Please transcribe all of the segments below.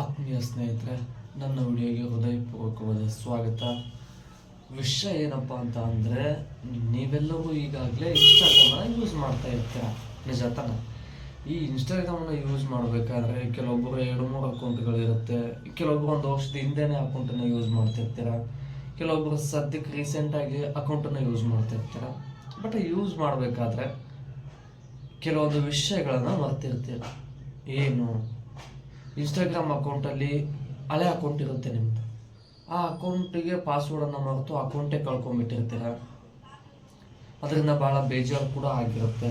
ಆತ್ಮೀಯ ಸ್ನೇಹಿತರೆ, ನನ್ನ ವಿಡಿಯೋಗೆ ಹೃದಯಪೂರ್ವಕವಾದ ಸ್ವಾಗತ. ವಿಷಯ ಏನಪ್ಪ ಅಂತ ಅಂದರೆ, ನೀವೆಲ್ಲರೂ ಈಗಾಗಲೇ ಇನ್ಸ್ಟಾಗ್ರಾಮನ್ನು ಯೂಸ್ ಮಾಡ್ತಾ ಇರ್ತೀರ, ನಿಜ ತಾನೆ? ಈ ಇನ್ಸ್ಟಾಗ್ರಾಮನ್ನು ಯೂಸ್ ಮಾಡಬೇಕಾದ್ರೆ ಕೆಲವೊಬ್ಬರು 2-3 ಅಕೌಂಟ್ಗಳಿರುತ್ತೆ, ಕೆಲವೊಬ್ಬರು ಒಂದು ವರ್ಷದ ಹಿಂದೆನೇ ಅಕೌಂಟನ್ನು ಯೂಸ್ ಮಾಡ್ತಿರ್ತೀರ, ಕೆಲವೊಬ್ಬರು ಸದ್ಯಕ್ಕೆ ರೀಸೆಂಟಾಗಿ ಅಕೌಂಟನ್ನು ಯೂಸ್ ಮಾಡ್ತಿರ್ತೀರ. ಬಟ್ ಯೂಸ್ ಮಾಡಬೇಕಾದ್ರೆ ಕೆಲವೊಂದು ವಿಷಯಗಳನ್ನು ಮರ್ತಿರ್ತೀರ. ಏನು? ಇನ್ಸ್ಟಾಗ್ರಾಮ್ ಅಕೌಂಟಲ್ಲಿ ಹಳೆ ಅಕೌಂಟ್ ಇರುತ್ತೆ ನಿಮ್ಮದು, ಆ ಅಕೌಂಟಿಗೆ ಪಾಸ್ವರ್ಡನ್ನು ಮರೆತು ಅಕೌಂಟೇ ಕಳ್ಕೊಂಡ್ಬಿಟ್ಟಿರ್ತೀರ. ಅದರಿಂದ ಭಾಳ ಬೇಜಾರು ಕೂಡ ಆಗಿರುತ್ತೆ.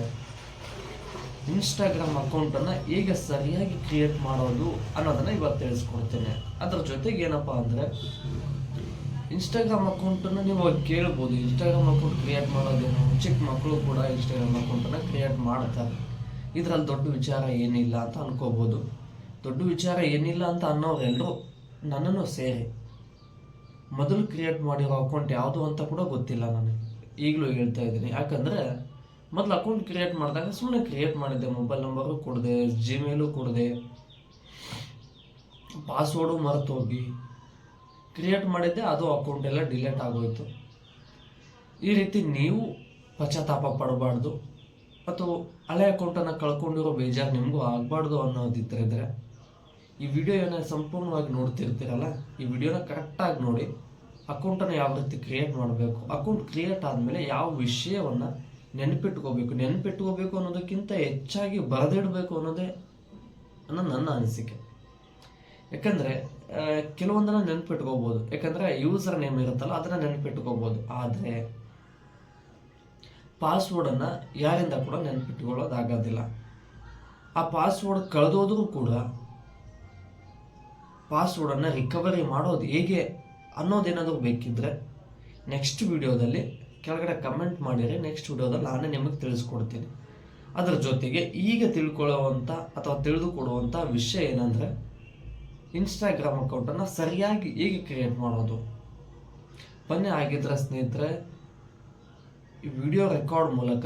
ಇನ್ಸ್ಟಾಗ್ರಾಮ್ ಅಕೌಂಟನ್ನು ಹೇಗೆ ಸರಿಯಾಗಿ ಕ್ರಿಯೇಟ್ ಮಾಡೋದು ಅನ್ನೋದನ್ನು ಇವತ್ತು ತಿಳಿಸ್ಕೊಡ್ತೇನೆ. ಅದರ ಜೊತೆಗೆ ಏನಪ್ಪ ಅಂದರೆ, ಇನ್ಸ್ಟಾಗ್ರಾಮ್ ಅಕೌಂಟನ್ನು ನೀವು ಕೇಳ್ಬೋದು, ಇನ್ಸ್ಟಾಗ್ರಾಮ್ ಅಕೌಂಟ್ ಕ್ರಿಯೇಟ್ ಮಾಡೋದೇನು? ಚಿಕ್ಕ ಮಕ್ಕಳು ಕೂಡ ಇನ್ಸ್ಟಾಗ್ರಾಮ್ ಅಕೌಂಟನ್ನು ಕ್ರಿಯೇಟ್ ಮಾಡ್ತಾರೆ, ಇದರಲ್ಲಿ ದೊಡ್ಡ ವಿಚಾರ ಏನಿಲ್ಲ ಅಂತ ಅನ್ಕೋಬೋದು. ದೊಡ್ಡ ವಿಚಾರ ಏನಿಲ್ಲ ಅಂತ ಅನ್ನೋರೆಲ್ಲರೂ ನನ್ನನ್ನು ಸೇರಿ ಮೊದಲು ಕ್ರಿಯೇಟ್ ಮಾಡಿರೋ ಅಕೌಂಟ್ ಯಾವುದು ಅಂತ ಕೂಡ ಗೊತ್ತಿಲ್ಲ ನನಗೆ. ಈಗಲೂ ಹೇಳ್ತಾ ಇದ್ದೀನಿ, ಯಾಕಂದರೆ ಮೊದಲು ಅಕೌಂಟ್ ಕ್ರಿಯೇಟ್ ಮಾಡಿದಾಗ ಸುಮ್ಮನೆ ಕ್ರಿಯೇಟ್ ಮಾಡಿದ್ದೆ, ಮೊಬೈಲ್ ನಂಬರು ಕೊಡದೆ, ಜಿಮೇಲು ಕೊಡದೆ, ಪಾಸ್ವರ್ಡು ಮರೆತು ಹೋಗಿ ಕ್ರಿಯೇಟ್ ಮಾಡಿದ್ದೆ, ಅದು ಅಕೌಂಟ್ ಎಲ್ಲ ಡಿಲೀಟ್ ಆಗೋಯ್ತು. ಈ ರೀತಿ ನೀವು ಪಶ್ಚಾತ್ತಾಪ ಪಡಬಾರ್ದು, ಮತ್ತು ಹಳೆ ಅಕೌಂಟನ್ನು ಕಳ್ಕೊಂಡಿರೋ ಬೇಜಾರು ನಿಮಗೂ ಆಗಬಾರ್ದು ಅನ್ನೋದಿದ್ದರೆ ಈ ವಿಡಿಯೋನ ಸಂಪೂರ್ಣವಾಗಿ ನೋಡ್ತಿರ್ತೀರಲ್ಲ, ಈ ವಿಡಿಯೋನ ಕರೆಕ್ಟಾಗಿ ನೋಡಿ. ಅಕೌಂಟನ್ನು ಯಾವ ರೀತಿ ಕ್ರಿಯೇಟ್ ಮಾಡಬೇಕು, ಅಕೌಂಟ್ ಕ್ರಿಯೇಟ್ ಆದಮೇಲೆ ಯಾವ ವಿಷಯವನ್ನು ನೆನಪಿಟ್ಕೋಬೇಕು ಅನ್ನೋದಕ್ಕಿಂತ ಹೆಚ್ಚಾಗಿ ಬರೆದಿಡಬೇಕು ಅನ್ನೋದೇ ನನ್ನ ಅನಿಸಿಕೆ. ಯಾಕಂದರೆ ಕೆಲವೊಂದನ್ನು ನೆನಪಿಟ್ಕೋಬೋದು, ಯಾಕಂದರೆ ಯೂಸರ್ ನೇಮ್ ಇರುತ್ತಲ್ಲ ಅದನ್ನು ನೆನಪಿಟ್ಕೋಬೋದು. ಆದರೆ ಪಾಸ್ವರ್ಡನ್ನು ಯಾರಿಂದ ಕೂಡ ನೆನಪಿಟ್ಕೊಳ್ಳೋದಾಗೋದಿಲ್ಲ. ಆ ಪಾಸ್ವರ್ಡ್ ಕಳೆದೋದ್ರೂ ಕೂಡ ಪಾಸ್ವರ್ಡನ್ನು ರಿಕವರಿ ಮಾಡೋದು ಹೇಗೆ ಅನ್ನೋದೇನಾದರೂ ಬೇಕಿದ್ದರೆ ನೆಕ್ಸ್ಟ್ ವಿಡಿಯೋದಲ್ಲಿ ಕೆಳಗಡೆ ಕಮೆಂಟ್ ಮಾಡಿದರೆ ನೆಕ್ಸ್ಟ್ ವಿಡಿಯೋದಲ್ಲಿ ನಾನೇ ನಿಮಗೆ ತಿಳಿಸ್ಕೊಡ್ತೀನಿ. ಅದರ ಜೊತೆಗೆ ಈಗ ತಿಳ್ಕೊಳ್ಳುವಂಥ ಅಥವಾ ತಿಳಿದುಕೊಡುವಂಥ ವಿಷಯ ಏನಂದರೆ, ಇನ್ಸ್ಟಾಗ್ರಾಮ್ ಅಕೌಂಟನ್ನು ಸರಿಯಾಗಿ ಹೇಗೆ ಕ್ರಿಯೇಟ್ ಮಾಡೋದು. ಬನ್ನಿ, ಆಗಿದ್ರೆ ಸ್ನೇಹಿತರೆ, ಈ ವಿಡಿಯೋ ರೆಕಾರ್ಡ್ ಮೂಲಕ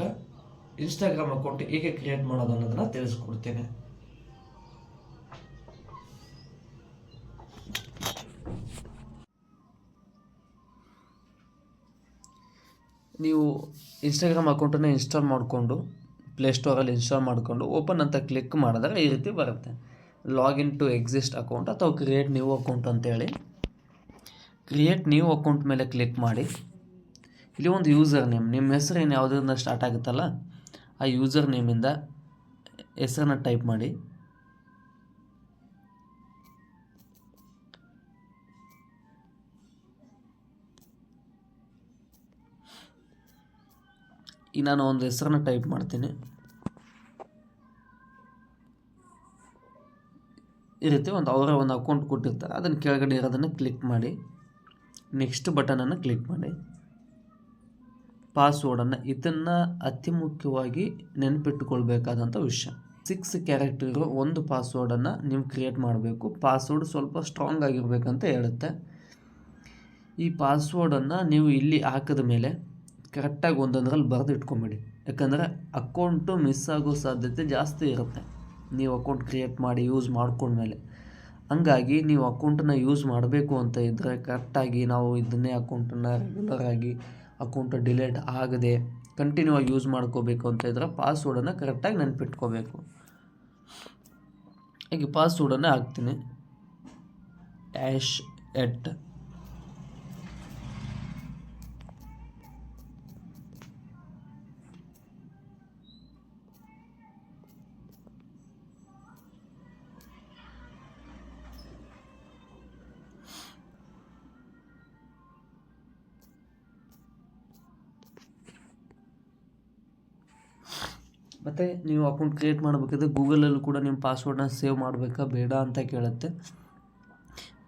ಇನ್ಸ್ಟಾಗ್ರಾಮ್ ಅಕೌಂಟ್ ಹೇಗೆ ಕ್ರಿಯೇಟ್ ಮಾಡೋದು ಅನ್ನೋದನ್ನು ತಿಳಿಸ್ಕೊಡ್ತೇನೆ. ನೀವು ಇನ್ಸ್ಟಾಗ್ರಾಮ್ ಅಕೌಂಟನ್ನು ಇನ್ಸ್ಟಾಲ್ ಮಾಡಿಕೊಂಡು ಪ್ಲೇಸ್ಟೋರಲ್ಲಿ ಇನ್ಸ್ಟಾಲ್ ಮಾಡಿಕೊಂಡು ಓಪನ್ ಅಂತ ಕ್ಲಿಕ್ ಮಾಡಿದ್ರೆ ಈ ರೀತಿ ಬರುತ್ತೆ, ಲಾಗಿನ್ ಟು ಎಕ್ಸಿಸ್ಟ್ ಅಕೌಂಟ್ ಅಥವಾ ಕ್ರಿಯೇಟ್ ನ್ಯೂ ಅಕೌಂಟ್ ಅಂತೇಳಿ. ಕ್ರಿಯೇಟ್ ನ್ಯೂ ಅಕೌಂಟ್ ಮೇಲೆ ಕ್ಲಿಕ್ ಮಾಡಿ. ಇಲ್ಲಿ ಒಂದು ಯೂಸರ್ ನೇಮ್, ನಿಮ್ಮ ಹೆಸರು ಏನು ಯಾವುದರಿಂದ ಸ್ಟಾರ್ಟ್ ಆಗುತ್ತಲ್ಲ ಆ ಯೂಸರ್ ನೇಮಿಂದ ಹೆಸರನ್ನು ಟೈಪ್ ಮಾಡಿ. ಈಗ ನಾನು ಒಂದು ಹೆಸರನ್ನು ಟೈಪ್ ಮಾಡ್ತೀನಿ. ಈ ರೀತಿ ಅವರ ಒಂದು ಅಕೌಂಟ್ ಕೊಟ್ಟಿರ್ತಾರೆ, ಅದನ್ನು ಕೆಳಗಡೆ ಇರೋದನ್ನು ಕ್ಲಿಕ್ ಮಾಡಿ, ನೆಕ್ಸ್ಟ್ ಬಟನನ್ನು ಕ್ಲಿಕ್ ಮಾಡಿ. ಪಾಸ್ವರ್ಡನ್ನು, ಇದನ್ನು ಅತಿ ಮುಖ್ಯವಾಗಿ ನೆನಪಿಟ್ಟುಕೊಳ್ಬೇಕಾದಂಥ ವಿಷಯ. 6 ಕ್ಯಾರೆಕ್ಟರ್ ಇರೋ ಒಂದು ಪಾಸ್ವರ್ಡನ್ನು ನೀವು ಕ್ರಿಯೇಟ್ ಮಾಡಬೇಕು. ಪಾಸ್ವರ್ಡ್ ಸ್ವಲ್ಪ ಸ್ಟ್ರಾಂಗ್ ಆಗಿರಬೇಕಂತ ಹೇಳುತ್ತೆ. ಈ ಪಾಸ್ವರ್ಡನ್ನು ನೀವು ಇಲ್ಲಿ ಹಾಕಿದ ಮೇಲೆ ಕರೆಕ್ಟಾಗಿ ಒಂದೊಂದರಲ್ಲಿ ಬರೆದು ಇಟ್ಕೊಂಬಿಡಿ. ಯಾಕಂದರೆ ಅಕೌಂಟು ಮಿಸ್ ಆಗೋ ಸಾಧ್ಯತೆ ಜಾಸ್ತಿ ಇರುತ್ತೆ ನೀವು ಅಕೌಂಟ್ ಕ್ರಿಯೇಟ್ ಮಾಡಿ ಯೂಸ್ ಮಾಡ್ಕೊಂಡ್ಮೇಲೆ. ಹಂಗಾಗಿ ನೀವು ಅಕೌಂಟನ್ನು ಯೂಸ್ ಮಾಡಬೇಕು ಅಂತ ಇದ್ದರೆ ಕರೆಕ್ಟಾಗಿ ನಾವು ಇದನ್ನೇ ಅಕೌಂಟನ್ನು ರೆಗ್ಯುಲರಾಗಿ ಅಕೌಂಟ್ ಡಿಲೀಟ್ ಆಗದೆ ಕಂಟಿನ್ಯೂ ಆಗಿ ಯೂಸ್ ಮಾಡ್ಕೋಬೇಕು ಅಂತ ಇದ್ದರೆ ಪಾಸ್ವರ್ಡನ್ನು ಕರೆಕ್ಟಾಗಿ ನೆನಪಿಟ್ಕೋಬೇಕು. ಈಗ ಪಾಸ್ವರ್ಡನ್ನು ಹಾಕ್ತೀನಿ, @. ಮತ್ತು ನೀವು ಅಕೌಂಟ್ ಕ್ರಿಯೇಟ್ ಮಾಡಬೇಕಿದ್ರೆ ಗೂಗಲಲ್ಲೂ ಕೂಡ ನಿಮ್ಮ ಪಾಸ್ವರ್ಡನ್ನ ಸೇವ್ ಮಾಡಬೇಕಾ ಬೇಡ ಅಂತ ಕೇಳುತ್ತೆ.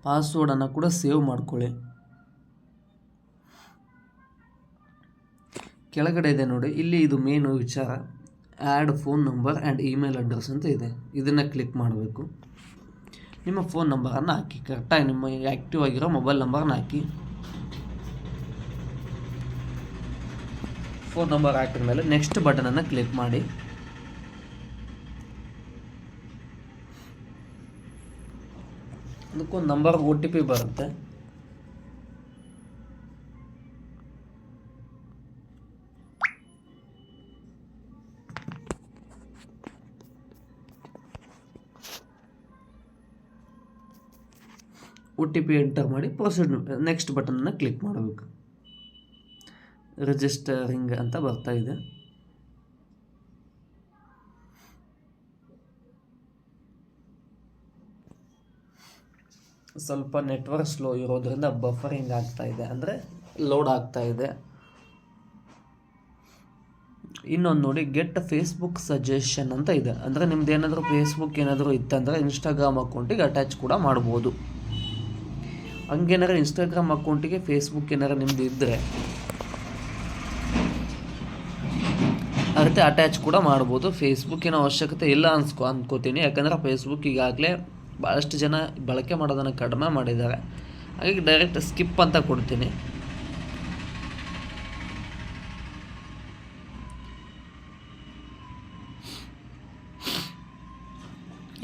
ಪಾಸ್ವರ್ಡನ್ನು ಕೂಡ ಸೇವ್ ಮಾಡ್ಕೊಳ್ಳಿ. ಕೆಳಗಡೆ ಇದೆ ನೋಡಿ, ಇಲ್ಲಿ ಇದು ಮೇನು ವಿಚಾರ, add phone number and email address ಅಂತ ಇದೆ. ಇದನ್ನು ಕ್ಲಿಕ್ ಮಾಡಬೇಕು. ನಿಮ್ಮ ಫೋನ್ ನಂಬರನ್ನು ಹಾಕಿ, ಕರೆಕ್ಟಾಗಿ ನಿಮ್ಮ ಆ್ಯಕ್ಟಿವ್ ಆಗಿರೋ ಮೊಬೈಲ್ ನಂಬರನ್ನ ಹಾಕಿ. ಫೋನ್ ನಂಬರ್ ಹಾಕಿದ ಮೇಲೆ ನೆಕ್ಸ್ಟ್ ಬಟನನ್ನು ಕ್ಲಿಕ್ ಮಾಡಿ. ಅದಕ್ಕೊಂದು ನಂಬರ್ OTP ಬರುತ್ತೆ. OTP ಎಂಟರ್ ಮಾಡಿ ಪ್ರೊಸೀಡ್ ನೆಕ್ಸ್ಟ್ ಬಟನ್ನ ಕ್ಲಿಕ್ ಮಾಡಬೇಕು. ರಿಜಿಸ್ಟರಿಂಗ್ ಅಂತ ಬರ್ತಾ ಇದೆ. ಸ್ವಲ್ಪ ನೆಟ್ವರ್ಕ್ ಸ್ಲೋ ಇರೋದ್ರಿಂದ ಬಫರಿಂಗ್ ಆಗ್ತಾ ಇದೆ, ಅಂದರೆ ಲೋಡ್ ಆಗ್ತಾ ಇದೆ. ಇನ್ನೊಂದು ನೋಡಿ, ಗೆಟ್ ಫೇಸ್ಬುಕ್ ಸಜೆಷನ್ ಅಂತ ಇದೆ. ಅಂದರೆ ನಿಮ್ದು ಏನಾದರೂ ಫೇಸ್ಬುಕ್ ಏನಾದರೂ ಇತ್ತಂದರೆ ಇನ್ಸ್ಟಾಗ್ರಾಮ್ ಅಕೌಂಟಿಗೆ ಅಟ್ಯಾಚ್ ಕೂಡ ಮಾಡ್ಬೋದು. ಹಂಗೇನಾರು ಇನ್ಸ್ಟಾಗ್ರಾಮ್ ಅಕೌಂಟಿಗೆ ಫೇಸ್ಬುಕ್ ಏನಾರು ನಿಮ್ದು ಇದ್ದರೆ ಅದಕ್ಕೆ ಅಟ್ಯಾಚ್ ಕೂಡ ಮಾಡ್ಬೋದು. ಫೇಸ್ಬುಕ್ಕಿನ ಅವಶ್ಯಕತೆ ಇಲ್ಲ ಅಂದ್ಕೋತೀನಿ. ಯಾಕಂದರೆ ಫೇಸ್ಬುಕ್ ಈಗಾಗಲೇ ಭಾಳಷ್ಟು ಜನ ಬಳಕೆ ಮಾಡೋದನ್ನು ಕಡಿಮೆ ಮಾಡಿದ್ದಾರೆ. ಹಾಗಾಗಿ ಡೈರೆಕ್ಟ್ ಸ್ಕಿಪ್ ಅಂತ ಕೊಡ್ತೀನಿ.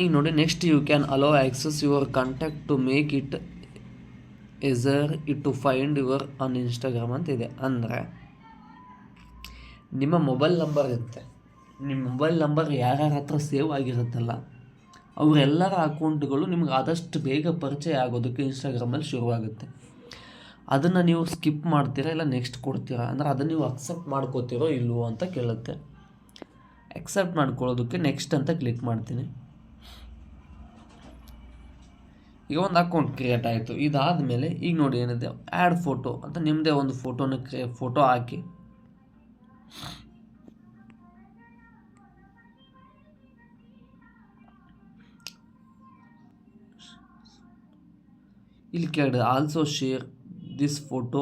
ಈಗ ನೋಡಿ, next you can allow access your contact to make it easier it to find your on Instagram ಅಂತ ಇದೆ. ಅಂದರೆ ನಿಮ್ಮ ಮೊಬೈಲ್ ನಂಬರ್ ಇರುತ್ತೆ, ನಿಮ್ಮ ಮೊಬೈಲ್ ನಂಬರ್ ಯಾರ್ಯಾರ ಹತ್ರ ಸೇವ್ ಆಗಿರುತ್ತಲ್ಲ ಅವರೆಲ್ಲರ ಅಕೌಂಟ್ಗಳು ನಿಮ್ಗೆ ಆದಷ್ಟು ಬೇಗ ಪರಿಚಯ ಆಗೋದಕ್ಕೆ ಇನ್ಸ್ಟಾಗ್ರಾಮಲ್ಲಿ ಶುರುವಾಗುತ್ತೆ. ಅದನ್ನು ನೀವು ಸ್ಕಿಪ್ ಮಾಡ್ತೀರಾ ಇಲ್ಲ ನೆಕ್ಸ್ಟ್ ಕೊಡ್ತೀರಾ, ಅಂದರೆ ಅದನ್ನು ನೀವು ಅಕ್ಸೆಪ್ಟ್ ಮಾಡ್ಕೋತೀರೋ ಇಲ್ವೋ ಅಂತ ಕೇಳುತ್ತೆ. ಅಕ್ಸೆಪ್ಟ್ ಮಾಡ್ಕೊಳ್ಳೋದಕ್ಕೆ ನೆಕ್ಸ್ಟ್ ಅಂತ ಕ್ಲಿಕ್ ಮಾಡ್ತೀನಿ. ಈಗ ಒಂದು ಅಕೌಂಟ್ ಕ್ರಿಯೇಟ್ ಆಯಿತು. ಇದಾದಮೇಲೆ ಈಗ ನೋಡಿ ಏನಿದೆ, ಆ್ಯಡ್ ಫೋಟೋ ಅಂತ ನಿಮ್ಮದೇ ಒಂದು ಫೋಟೋ ಹಾಕಿ ಇಲ್ಲಿ ಕೆಳಗಡೆ also share this photo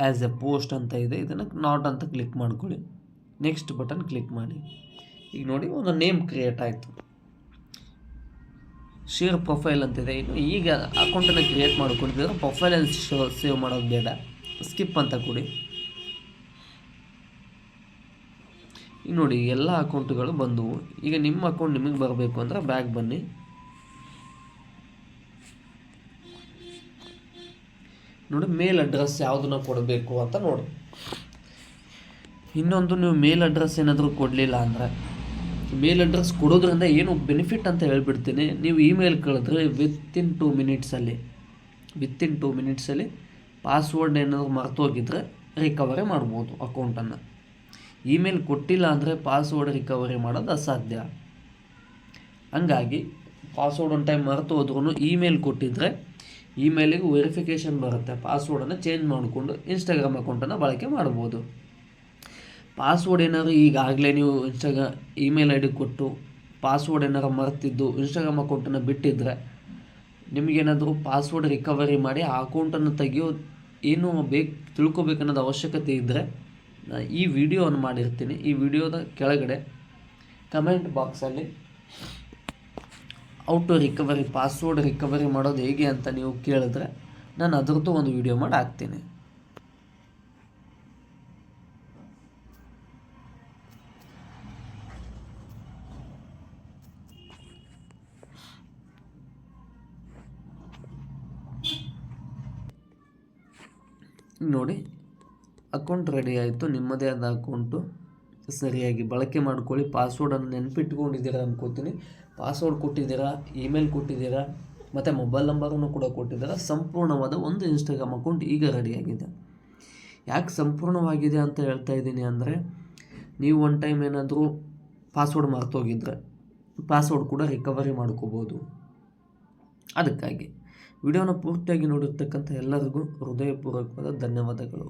as A post ಅಂತ ಇದೆ. ಇದನ್ನು ನಾಟ್ ಅಂತ ಕ್ಲಿಕ್ ಮಾಡ್ಕೊಳ್ಳಿ. ನೆಕ್ಸ್ಟ್ ಬಟನ್ ಕ್ಲಿಕ್ ಮಾಡಿ. ಈಗ ನೋಡಿ, ಒಂದು ನೇಮ್ ಕ್ರಿಯೇಟ್ ಆಯಿತು. ಶೇರ್ ಪ್ರೊಫೈಲ್ ಅಂತಿದೆ. ಇನ್ನು ಈಗ ಅಕೌಂಟನ್ನು ಕ್ರಿಯೇಟ್ ಮಾಡ್ಕೊಂಡಿದ್ರೆ ಪ್ರೊಫೈಲಲ್ಲಿ ಸೇವ್ ಮಾಡೋದು ಬೇಡ, ಸ್ಕಿಪ್ ಅಂತ ಕೊಡಿ. ಈಗ ನೋಡಿ, ಎಲ್ಲ ಅಕೌಂಟ್ಗಳು ಬಂದವು. ಈಗ ನಿಮ್ಮ ಅಕೌಂಟ್ ನಿಮಗೆ ಬರಬೇಕು ಅಂದರೆ ಬ್ಯಾಗ್ ಬನ್ನಿ. ನೋಡಿ, ಮೇಲ್ ಅಡ್ರೆಸ್ ಯಾವುದನ್ನ ಕೊಡಬೇಕು ಅಂತ ನೋಡಿ. ಇನ್ನೊಂದು, ನೀವು ಮೇಲ್ ಅಡ್ರೆಸ್ ಏನಾದರೂ ಕೊಡಲಿಲ್ಲ ಅಂದರೆ, ಮೇಲ್ ಅಡ್ರೆಸ್ ಕೊಡೋದ್ರಿಂದ ಏನು ಬೆನಿಫಿಟ್ ಅಂತ ಹೇಳ್ಬಿಡ್ತೀನಿ. ನೀವು ಇಮೇಲ್ ಕಳಿದ್ರೆ ವಿತಿನ್ 2 ಮಿನಿಟ್ಸಲ್ಲಿ ಪಾಸ್ವರ್ಡ್ ಏನಾದರೂ ಮರ್ತೋಗಿದ್ರೆ ರಿಕವರಿ ಮಾಡ್ಬೋದು ಅಕೌಂಟನ್ನು. ಇಮೇಲ್ ಕೊಟ್ಟಿಲ್ಲ ಅಂದರೆ ಪಾಸ್ವರ್ಡ್ ರಿಕವರಿ ಮಾಡೋದು ಅಸಾಧ್ಯ. ಹಂಗಾಗಿ ಪಾಸ್ವರ್ಡ್ ಒಂದು ಟೈಮ್ ಮರೆತು ಹೋದ್ರೂ ಇಮೇಲ್ ಕೊಟ್ಟಿದ್ದರೆ ಇಮೇಲಿಗೆ ವೆರಿಫಿಕೇಷನ್ ಬರುತ್ತೆ. ಪಾಸ್ವರ್ಡನ್ನು ಚೇಂಜ್ ಮಾಡಿಕೊಂಡು ಇನ್ಸ್ಟಾಗ್ರಾಮ್ ಅಕೌಂಟನ್ನು ಬಳಕೆ ಮಾಡ್ಬೋದು. ಪಾಸ್ವರ್ಡ್ ಏನಾದರೂ ಈಗಾಗಲೇ ನೀವು ಇಮೇಲ್ ಐ ಡಿ ಕೊಟ್ಟು ಪಾಸ್ವರ್ಡ್ ಏನಾರು ಮರೆತಿದ್ದು ಇನ್ಸ್ಟಾಗ್ರಾಮ್ ಅಕೌಂಟನ್ನು ಬಿಟ್ಟಿದ್ದರೆ, ನಿಮಗೇನಾದರೂ ಪಾಸ್ವರ್ಡ್ ರಿಕವರಿ ಮಾಡಿ ಆ ಅಕೌಂಟನ್ನು ಏನು ತಿಳ್ಕೊಬೇಕನ್ನೋದು ಅವಶ್ಯಕತೆ ಇದ್ದರೆ ಈ ವಿಡಿಯೋವನ್ನು ಮಾಡಿರ್ತೀನಿ. ಈ ವಿಡಿಯೋದ ಕೆಳಗಡೆ ಕಮೆಂಟ್ ಬಾಕ್ಸಲ್ಲಿ ಔ ಟು ರಿಕವರಿ, ಪಾಸ್ವರ್ಡ್ ರಿಕವರಿ ಮಾಡೋದು ಹೇಗೆ ಅಂತ ನೀವು ಕೇಳಿದ್ರೆ ನಾನು ಅದರದ್ದು ಒಂದು ವಿಡಿಯೋ ಮಾಡಿ ಹಾಕ್ತೀನಿ. ನೋಡಿ, ಅಕೌಂಟ್ ರೆಡಿ ಆಯಿತು. ನಿಮ್ಮದೇ ಆದ ಅಕೌಂಟು ಸರಿಯಾಗಿ ಬಳಕೆ ಮಾಡ್ಕೊಳ್ಳಿ. ಪಾಸ್ವರ್ಡನ್ನು ನೆನಪಿಟ್ಕೊಂಡಿದ್ದೀರಾ ಅನ್ಕೋತೀನಿ. ಪಾಸ್ವರ್ಡ್ ಕೊಟ್ಟಿದ್ದೀರಾ, ಇಮೇಲ್ ಕೊಟ್ಟಿದ್ದೀರಾ, ಮತ್ತು ಮೊಬೈಲ್ ನಂಬರನ್ನು ಕೂಡ ಕೊಟ್ಟಿದ್ದೀರಾ. ಸಂಪೂರ್ಣವಾದ ಒಂದು ಇನ್ಸ್ಟಾಗ್ರಾಮ್ ಅಕೌಂಟ್ ಈಗ ರೆಡಿಯಾಗಿದೆ. ಯಾಕೆ ಸಂಪೂರ್ಣವಾಗಿದೆ ಅಂತ ಹೇಳ್ತಾ ಇದ್ದೀನಿ ಅಂದರೆ, ನೀವು ಒನ್ ಟೈಮ್ ಏನಾದರೂ ಪಾಸ್ವರ್ಡ್ ಮರ್ತೋಗಿದ್ರೆ ಪಾಸ್ವರ್ಡ್ ಕೂಡ ರಿಕವರಿ ಮಾಡ್ಕೋಬೋದು. ಅದಕ್ಕಾಗಿ ವಿಡಿಯೋನ ಪೂರ್ತಿಯಾಗಿ ನೋಡಿರ್ತಕ್ಕಂಥ ಎಲ್ಲರಿಗೂ ಹೃದಯಪೂರ್ವಕವಾದ ಧನ್ಯವಾದಗಳು.